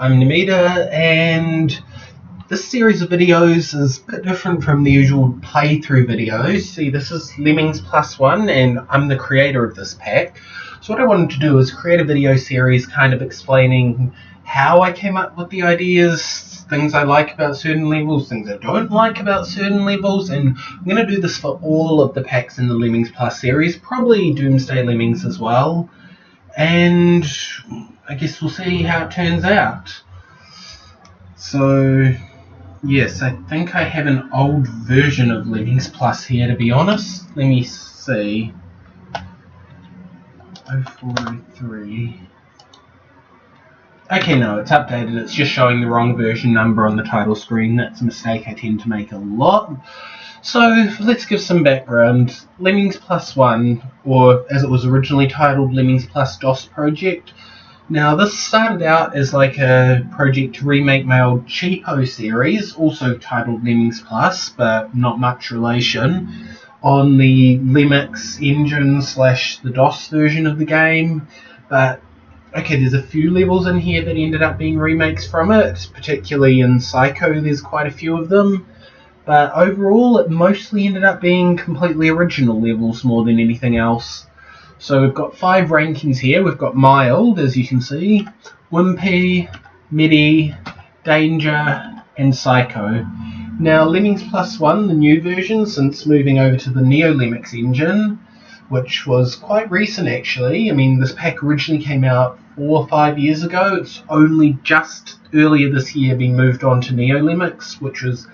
I'm Namida, and this series of videos is a bit different from the usual playthrough videos. See, this is Lemmings Plus I, and I'm the creator of this pack. So what I wanted to do is create a video series kind of explaining how I came up with the ideas, things I like about certain levels, things I don't like about certain levels, and I'm going to do this for all of the packs in the Lemmings Plus series, probably Doomsday Lemmings as well. And I guess we'll see how it turns out. So, yes, I think I have an old version of Lemmings Plus here, to be honest. Let me see. 0403. Okay, no, it's updated. It's just showing the wrong version number on the title screen. That's a mistake I tend to make a lot. So, let's give some background. Lemmings Plus I, or as it was originally titled, Lemmings Plus DOS Project. Now, this started out as like a project to remake my old cheapo series, also titled Lemmings Plus, but not much relation, on the Lemmings engine / the DOS version of the game. But, okay, there's a few levels in here that ended up being remakes from it, particularly in Psycho, there's quite a few of them. But overall, it mostly ended up being completely original levels more than anything else. So we've got 5 rankings here. We've got Mild, as you can see, Wimpy, Midi, Danger, and Psycho. Now, Lemmings Plus I, the new version, since moving over to the Neo Lemmings engine, which was quite recent actually. I mean, this pack originally came out 4 or 5 years ago. It's only just earlier this year been moved on to Neo Lemmings, which was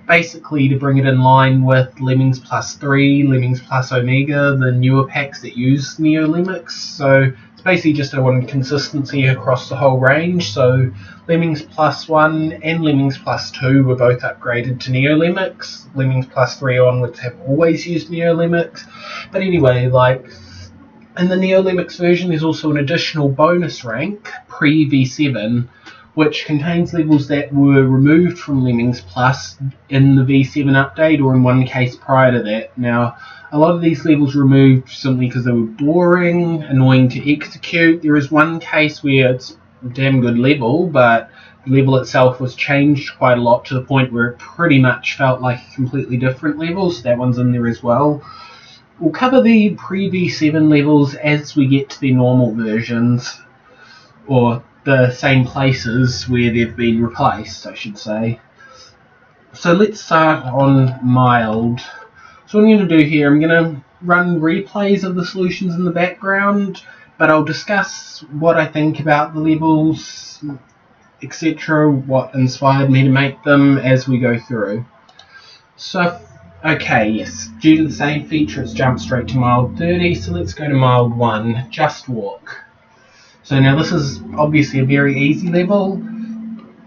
basically to bring it in line with Lemmings Plus 3, Lemmings Plus Omega, the newer packs that use Neo Lemmings. So it's basically just I wanted consistency across the whole range. So Lemmings Plus 1 and Lemmings Plus 2 were both upgraded to Neo Lemmings. Lemmings Plus 3 onwards have always used Neo Lemmings. But anyway, like in the Neo Lemmings version, there's also an additional bonus rank, pre-V7, which contains levels that were removed from Lemmings Plus in the V7 update, or in one case prior to that. Now, a lot of these levels were removed simply because they were boring, annoying to execute. There is one case where it's a damn good level, but the level itself was changed quite a lot to the point where it pretty much felt like a completely different level, so that one's in there as well. We'll cover the pre-V7 levels as we get to the normal versions, or the same places where they've been replaced, I should say. So let's start on Mild. So what I'm going to do here, I'm going to run replays of the solutions in the background, but I'll discuss what I think about the levels, etc., what inspired me to make them as we go through. So, okay, yes, due to the same feature, it's jumped straight to Mild 30, so let's go to Mild 1, Just Walk. So now this is obviously a very easy level.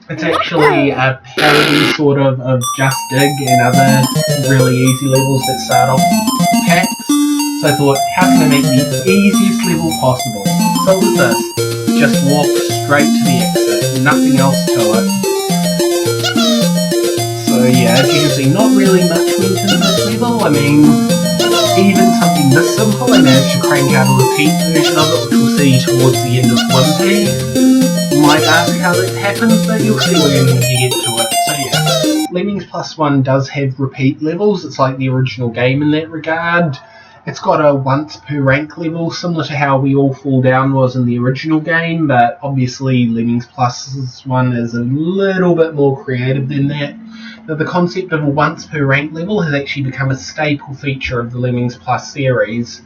It's actually a parody sort of Just Dig and other really easy levels that start off packs. So I thought, how can I make the easiest level possible? So with this, just walk straight to the exit, nothing else to it. So yeah, as you can see, not really much went into this level. I mean, even something this simple, I managed to crank out a repeat version of it, which we'll see towards the end of Wimpy. You might ask how that happens, but you'll see when you get to it. So yeah, Lemmings Plus I does have repeat levels. It's like the original game in that regard. It's got a once per rank level, similar to how We All Fall Down was in the original game, but obviously Lemmings Plus I is a little bit more creative than that. Now, the concept of a once per rank level has actually become a staple feature of the Lemmings Plus series.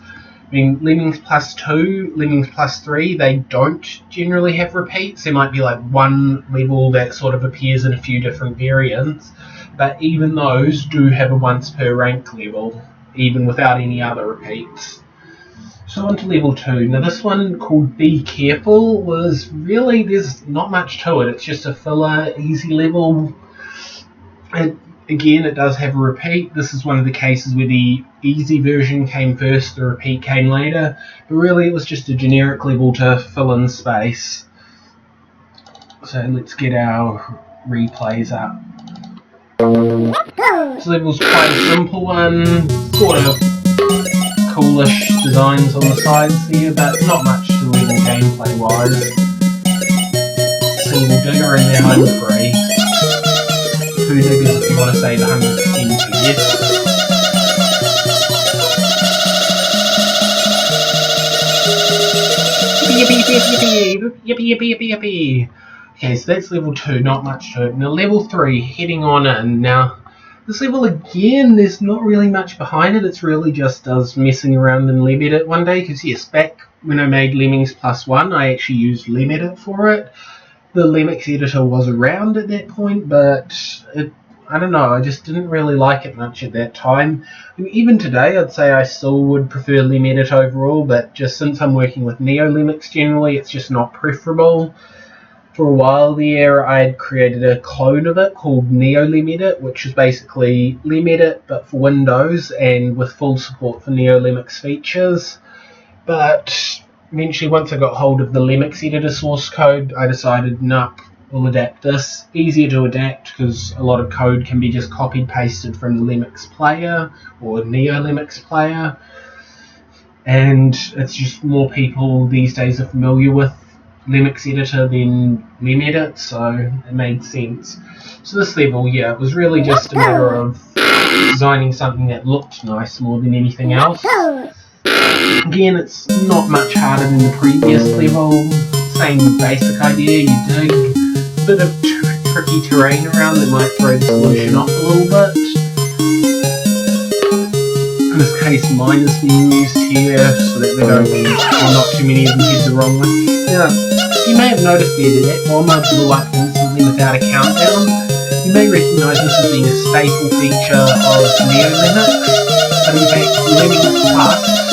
I mean, Lemmings Plus 2, Lemmings Plus 3, they don't generally have repeats. There might be like one level that sort of appears in a few different variants, but even those do have a once per rank level, even without any other repeats. So on to level 2. Now this one, called Be Careful, was really, there's not much to it. It's just a filler, easy level. And again, it does have a repeat. This is one of the cases where the easy version came first, the repeat came later. But really, it was just a generic level to fill in space. So let's get our replays up. This level's quite a simple one, sort of coolish designs on the sides there, but not much to level gameplay wise. Single digger are in their home free. Two niggers if you want to save 100% yes. Yippee. Okay, so that's level 2, not much to it. Now level 3, heading on in. Now, this level again, there's not really much behind it. It's really just us messing around in LemEdit one day. Because yes, back when I made Lemmings Plus I, I actually used LemEdit for it. The Lemmings editor was around at that point, but I don't know, I just didn't really like it much at that time. I mean, even today, I'd say I still would prefer LemEdit overall, but just since I'm working with NeoLemmings generally, it's just not preferable. For a while there, I had created a clone of it called NeoLemmEdit, which is basically LemEdit but for Windows and with full support for NeoLemmings features. But eventually, once I got hold of the Lemmings editor source code, I decided, nope, we'll adapt this. Easier to adapt because a lot of code can be just copied pasted from the Lemmings player or NeoLemmings player, and it's just more people these days are familiar with Lemmings editor than LemEdit, so it made sense. So this level, yeah, it was really just a matter of designing something that looked nice more than anything else. Again, it's not much harder than the previous level. Same basic idea, you dig, a bit of tricky terrain around that might throw the solution off a little bit. In this case, mine is being used here so that they don't, well, not too many of them head the wrong way. Now, you may have noticed there that bomber blew up instantly without a countdown. You may recognise this as being a staple feature of NeoLemmings, but in fact, Lemmings Plus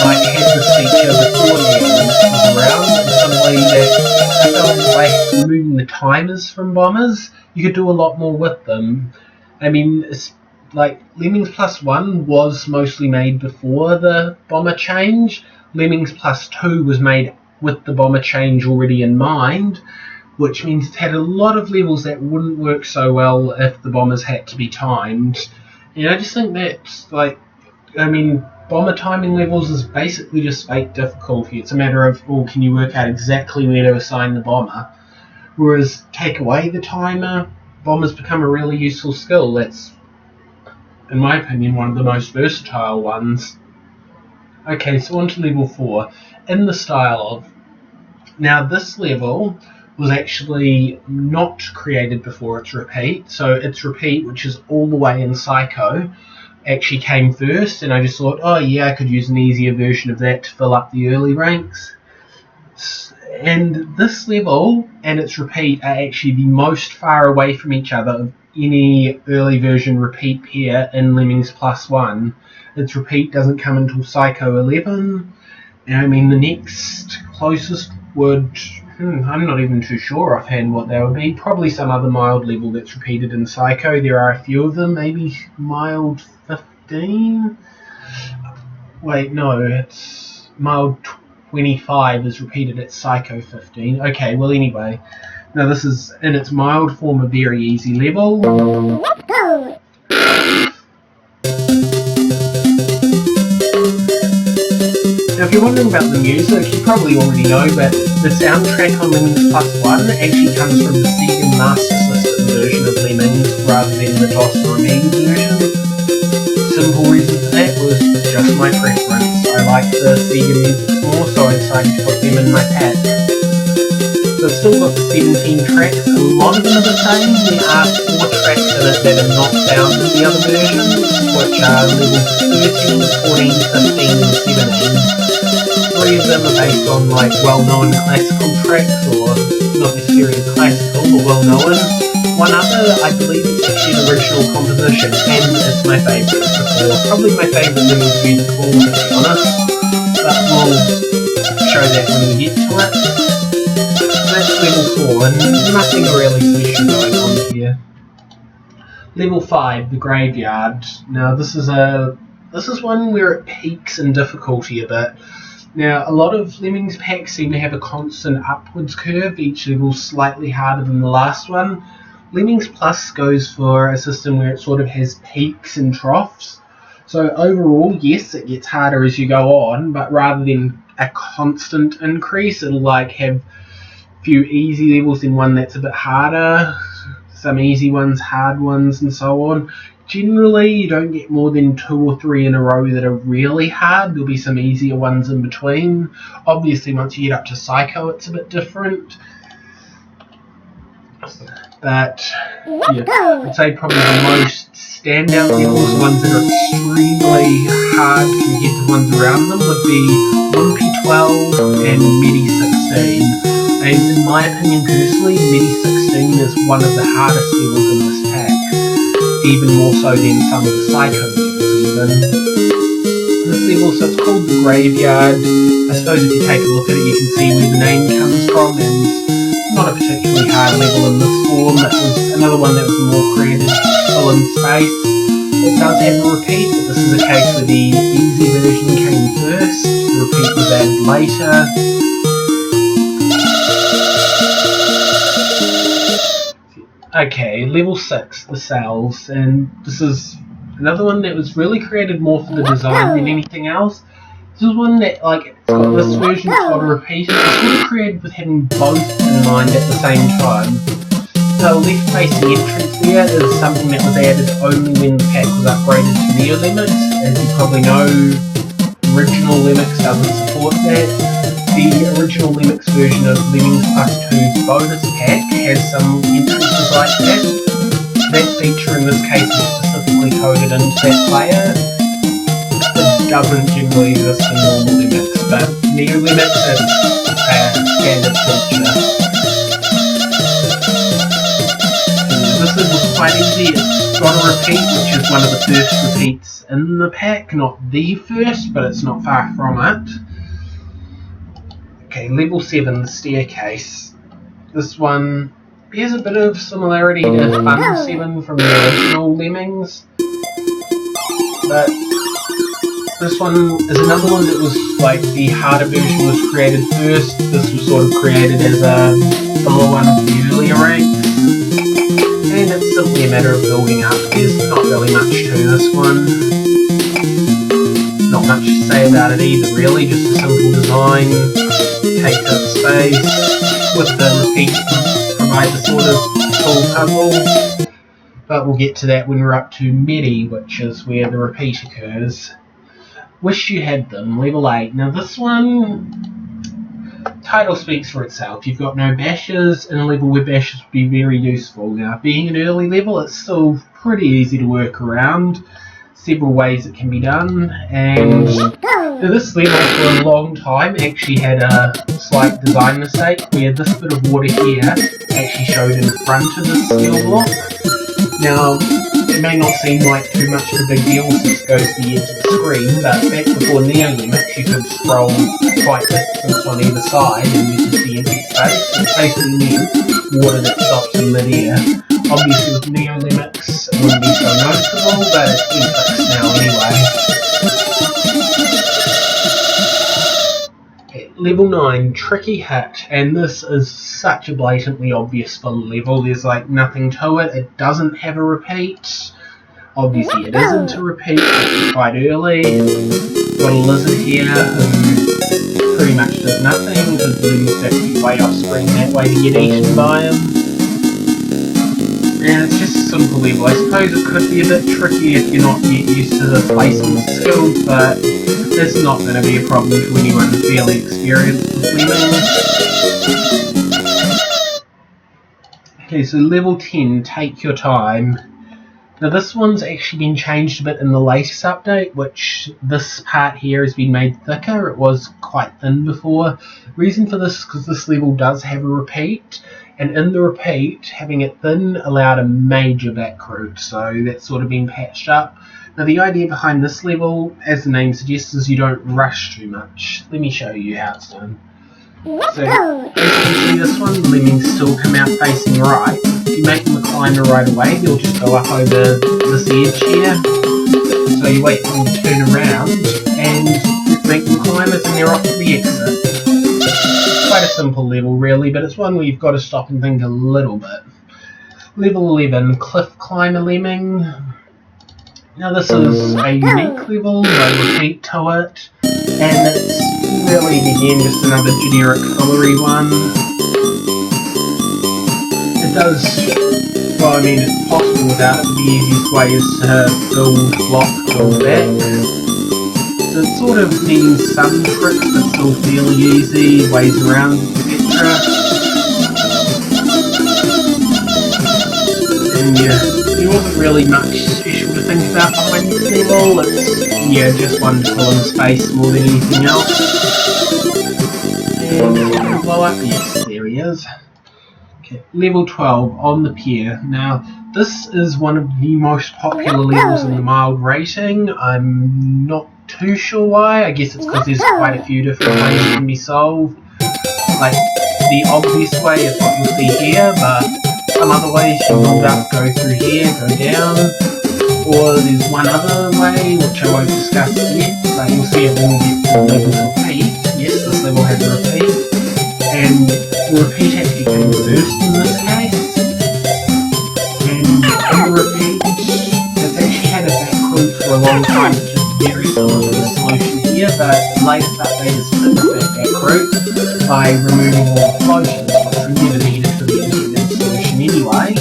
had this feature before NeoLemmings was around, in some way that I felt like removing the timers from bombers, you could do a lot more with them. I mean, it's like Lemmings Plus I was mostly made before the bomber change. Lemmings Plus II was made with the bomber change already in mind, which means it had a lot of levels that wouldn't work so well if the bombers had to be timed. And I just think that's bomber timing levels is basically just fake difficulty. It's a matter of, can you work out exactly where to assign the bomber? Whereas take away the timer, bombers become a really useful skill. That's, in my opinion, one of the most versatile ones. Okay, so on to level 4. In the style of... Now, this level was actually not created before its repeat. So its repeat, which is all the way in Psycho, actually came first, and I just thought, oh yeah, I could use an easier version of that to fill up the early ranks. And this level and its repeat are actually the most far away from each other of any early version repeat pair in Lemmings Plus I. Its repeat doesn't come until Psycho 11, and I mean the next closest would, I'm not even too sure offhand what they would be. Probably some other mild level that's repeated in Psycho. There are a few of them, maybe mild 15? Wait, no, it's mild 25 is repeated at Psycho 15. Okay, well anyway, now this is in its mild form a very easy level. Now if you're wondering about the music, you probably already know, but the soundtrack on Lemmings Plus I actually comes from the Sega Master System version of Lemmings rather than the DOS or Amiga version. Simple reason for that was just my preference. I liked the Sega music more, so I decided to put them in my pack. So I've still got the 17 tracks. A lot of them are the same. There are 4 tracks in it that are not found in the other versions, which are levels 13, 14, 15 and 17. 3 of them are based on well-known classical tracks, or not necessarily classical, but well-known. One other, I believe it's actually an original composition, and it's my favourite before. Probably my favourite Lemmings music of all, to be honest, but we'll show that when we get to it. That's level 4, and nothing really special going on here. Level 5, the Graveyard. Now this is one where it peaks in difficulty a bit. Now, a lot of Lemmings packs seem to have a constant upwards curve, each level slightly harder than the last one. Lemmings Plus goes for a system where it sort of has peaks and troughs. So overall, yes, it gets harder as you go on, but rather than a constant increase, it'll have few easy levels, then one that's a bit harder, some easy ones, hard ones, and so on. Generally, you don't get more than 2 or 3 in a row that are really hard. There'll be some easier ones in between. Obviously, once you get up to Psycho, it's a bit different. But yeah, I'd say probably the most standout levels, ones that are extremely hard compared to ones around them, would be Wimpy 12 and Medi 16. And in my opinion personally, Medi 16 is one of the hardest levels in this pack, even more so than some of the Psycho levels even. This level, so it's called the Graveyard. I suppose if you take a look at it, you can see where the name comes from, and not a particularly hard level in this form. It was another one that was more created full in space. It does have a repeat, but this is a case where the easy version came first, the repeat was added later. Okay, level 6, the cells, and this is another one that was really created more for the design than anything else. This is one that, like, it's got this version, it's got a repeater. It's sort of created with having both in mind at the same time. The left facing entrance there is something that was added only when the pack was upgraded to Neo Lemmings. As you probably know, original Lemmings doesn't support that. The original Lemmings version of Lemmings Plus II's bonus pack has some entrances like that. That feature in this case is specifically coded into that player. It doesn't generally exist in normal Lemmings, but Neo Lemmings is a standard feature. This was quite easy. It's got a repeat, which is one of the first repeats in the pack. Not the first, but it's not far from it. Okay, level 7, the staircase. This one bears a bit of similarity to Fun 7 from the original Lemmings, but this one is another one that was like the harder version was created first. This was sort of created as a filler one of the earlier ranks, and it's simply a matter of building up. There's not really much to this one. Not much to say about it either, really. Just a simple design, takes up space, with the repeat provide the sort of full puzzle. But we'll get to that when we're up to Medi, which is where the repeat occurs. Wish You Had Them, level 8. Now this one, title speaks for itself. You've got no bashes in a level where bashes would be very useful. Now being an early level, it's still pretty easy to work around. Several ways it can be done, and this level for a long time actually had a slight design mistake where this bit of water here actually showed in front of the skill block. Now, it may not seem like too much of a big deal since it goes to the edge of the screen, but back before Neo Lemmings you could scroll quite distance on either side and you could see empty space. It basically means water that stops in mid-air. Obviously with Neo Lemmings it wouldn't be so noticeable, but it's been fixed now anyway. Okay, level 9, Tricky Hit, and this is such a blatantly obvious full level. There's like nothing to it. It doesn't have a repeat. Obviously it isn't a repeat, it's quite early. Got a lizard here who pretty much does nothing because Lemmings have to be way off screen that way to get eaten by him. And it's just a simple level. I suppose it could be a bit tricky if you're not yet used to the placement skills, but it's not going to be a problem to anyone fairly experienced with Lemmings. Okay, so level 10, Take Your Time. Now this one's actually been changed a bit in the latest update, which this part here has been made thicker. It was quite thin before. Reason for this is because this level does have a repeat, and in the repeat, having it thin allowed a major back route, so that's sort of been patched up. Now the idea behind this level, as the name suggests, is you don't rush too much. Let me show you how it's done. So, as you can see this one, Lemmings still come out facing right. If you make them a climber right away, they'll just go up over this edge here. So you wait for them to turn around, and make them climbers and they're off to the exit. Quite a simple level really, but it's one where you've got to stop and think a little bit. Level 11, Cliff Climber Lemming. Now this is a unique level, no repeat to it, and it's really again just another generic fillery one. does, well, I mean, it's possible without it. The easiest way is to build block, build back. So it sort of needs some tricks, but still fairly easy, ways around, etc. And yeah, there wasn't really much special to think about behind this level. It's, yeah, just one to fill in space more than anything else. And blow up, yes, there he is. Okay, level 12 on the pier. Now, this is one of the most popular levels in the mild rating. I'm not too sure why. I guess it's because there's quite a few different ways it can be solved. Like, the obvious way is what you'll see here, but some other ways you build up, go through here, go down. Or there's one other way, which I won't discuss yet, but you'll see it will get the level to repeat. Yes, this level has a repeat. And the repeat actually came first in this case. And in the repeat, it's actually had a back route for a long time, which is very similar to the solution here, but the latest update has fixed that back route by removing all the closures, which were never needed for the intended solution anyway.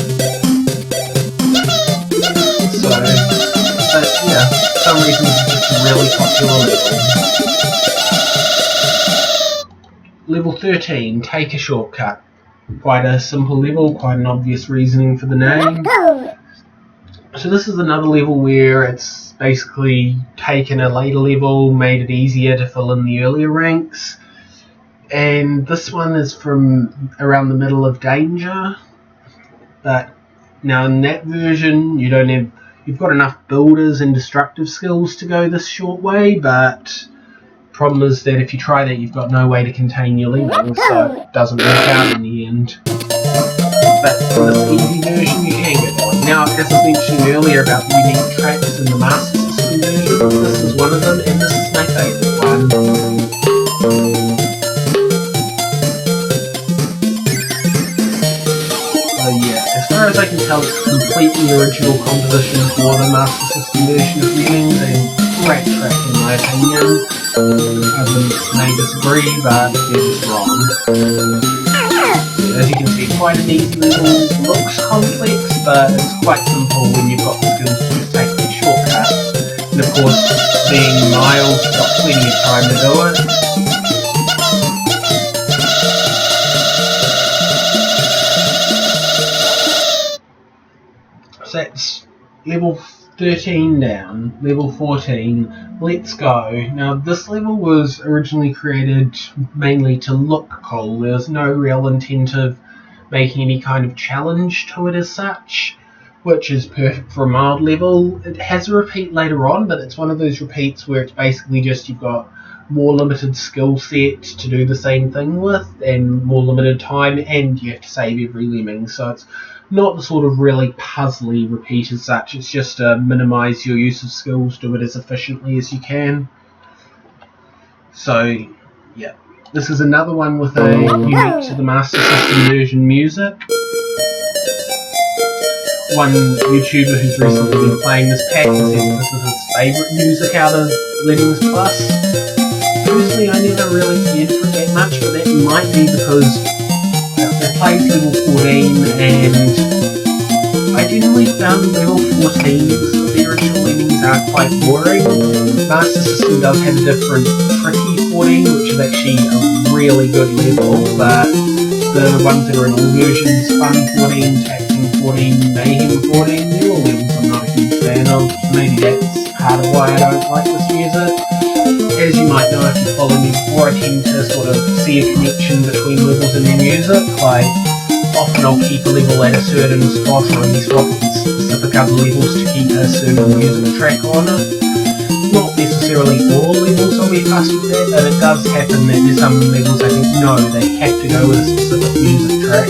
So, but yeah, for some reason it's just a really popular level. Level 13, take a shortcut. Quite a simple level, quite an obvious reasoning for the name. So this is another level where it's basically taken a later level, made it easier to fill in the earlier ranks. And this one is from around the middle of Danger. But now in that version, you've got enough builders and destructive skills to go this short way, but problem is that if you try that, you've got no way to contain your level, so it doesn't work out in the end. But for this easy version, you can get one. Now, as I mentioned earlier about the unique tracks in the Master System version, this is one of them, and this is my favourite one. So yeah, as far as I can tell, it's completely original composition for the Master System version of Lemmings, and great track in my opinion. Others may disagree, but they're just wrong. As you can see, quite a neat level. Looks complex, but it's quite simple when you've got the skills to just take these shortcuts. And of course, being mild, you've got plenty of time to do it. So that's level 13 down, level 14, let's go. Now this level was originally created mainly to look cool. There's no real intent of making any kind of challenge to it as such, which is perfect for a mild level. It has a repeat later on, but it's one of those repeats where it's basically just you've got more limited skill set to do the same thing with, and more limited time, and you have to save every lemming, so it's not the sort of really puzzly repeat as such. It's just to minimise your use of skills, do it as efficiently as you can. So yeah, this is another one with a unique to the Master System version music. One YouTuber who's recently been playing this pack has said this is his favourite music out of Lemmings Plus. Personally, I never really cared for it that much, but that might be because I played level 14 and I generally found level 14 of the original Lemmings are quite boring. Master System does have a different tricky 14, which is actually a really good level, but the ones that are in all versions, Fun 14, Taxing 14, Mayhem 14, they're all levels I'm not a huge fan of. Maybe that's part of why I don't like this music. As you might know if you follow me before, I tend to sort of see a connection between levels and their music. Like, often I'll keep a level at a certain spot, or at least swap specific other levels to keep a certain music track on it. Not necessarily all levels I'll be fussed with that, but it does happen that there's some levels I think, no, they have to go with a specific music track.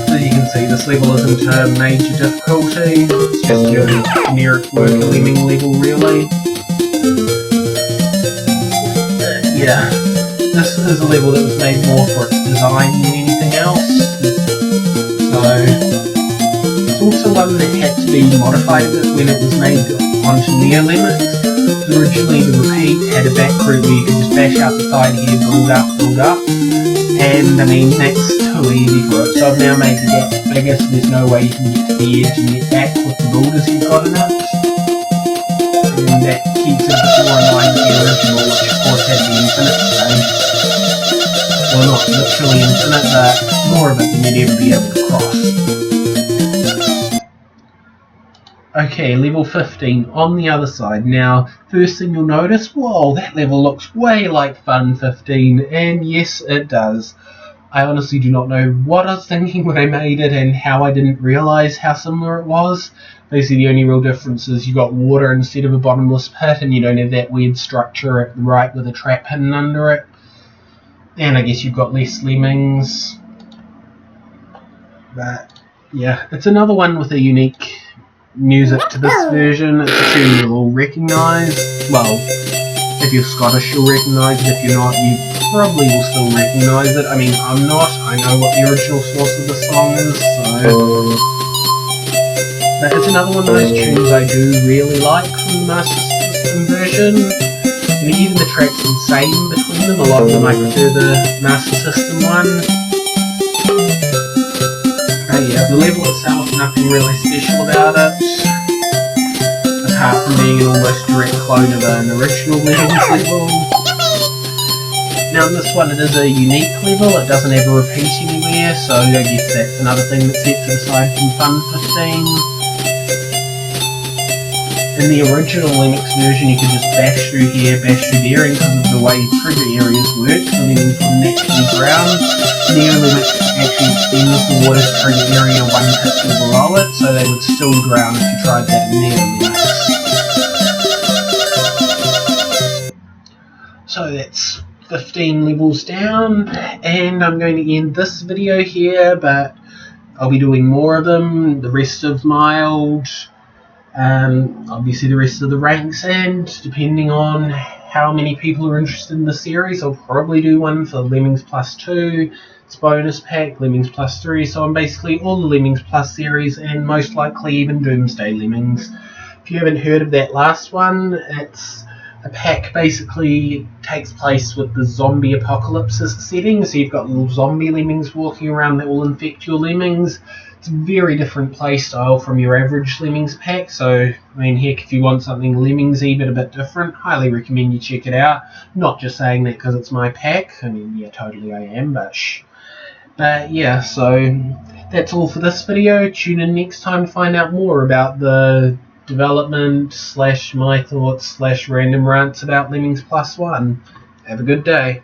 So you can see this level isn't a major difficulty, it's just your generic worker lemming level really. Yeah, this is a level that was made more for its design than anything else. So it's also one that had to be modified a bit when it was made onto Neo Lemmings. Originally the repeat had a back route where you could just bash out the side here, build up, and I mean that's too easy for it. So I've now made the gap bigger, so there's no way you can get to the edge and get back with the borders you've got in it. And that keeps it more in line with the original, which of course had the infinite space. Well, not literally infinite, but more of it than you'd ever be able to cross. Okay, level 15 on the other side. Now, first thing you'll notice, whoa, that level looks way like Fun 15, and yes, it does. I honestly do not know what I was thinking when I made it and how I didn't realise how similar it was. Basically, the only real difference is you got water instead of a bottomless pit, and you don't have that weird structure at the right with a trap hidden under it. And I guess you've got less lemmings. But, yeah, it's another one with a unique music to this version. It's a tune you'll all recognise. Well, if you're Scottish you'll recognise it, if you're not you probably will still recognise it. I mean, I'm not, I know what the original source of the song is, so... But it's another one of those tunes I do really like from the Master System version. And even the tracks are the same between them, a lot of them I prefer the Master System one. Yeah, the level itself, nothing really special about it, apart from being an almost direct clone of an original Lemmings level. Now in this one it is a unique level, it doesn't ever repeat anywhere, so I guess that's another thing that sets it aside from Fun 15. In the original Lemmings version you could just bash through here, bash through there, and because of the way trigger areas work, the lemmings would naturally drown. Neo Limit actually extends the water's trigger area one pixel below it, so they would still drown if you tried that in Neo Limit. So that's 15 levels down, and I'm going to end this video here, but I'll be doing more of them, the rest of Mild, obviously the rest of the ranks, and depending on how many people are interested in the series, I'll probably do one for Lemmings Plus 2, its bonus pack, Lemmings Plus 3, so I'm basically all the Lemmings Plus series, and most likely even Doomsday Lemmings. If you haven't heard of that last one, it's a pack basically takes place with the zombie apocalypse as the setting, so you've got little zombie lemmings walking around that will infect your lemmings. It's a very different playstyle from your average Lemmings pack, so I mean heck, if you want something Lemmingsy but a bit different, highly recommend you check it out. Not just saying that because it's my pack, I mean yeah, totally I am, but shh. But yeah, so that's all for this video. Tune in next time to find out more about the development / my thoughts / random rants about Lemmings Plus I. Have a good day.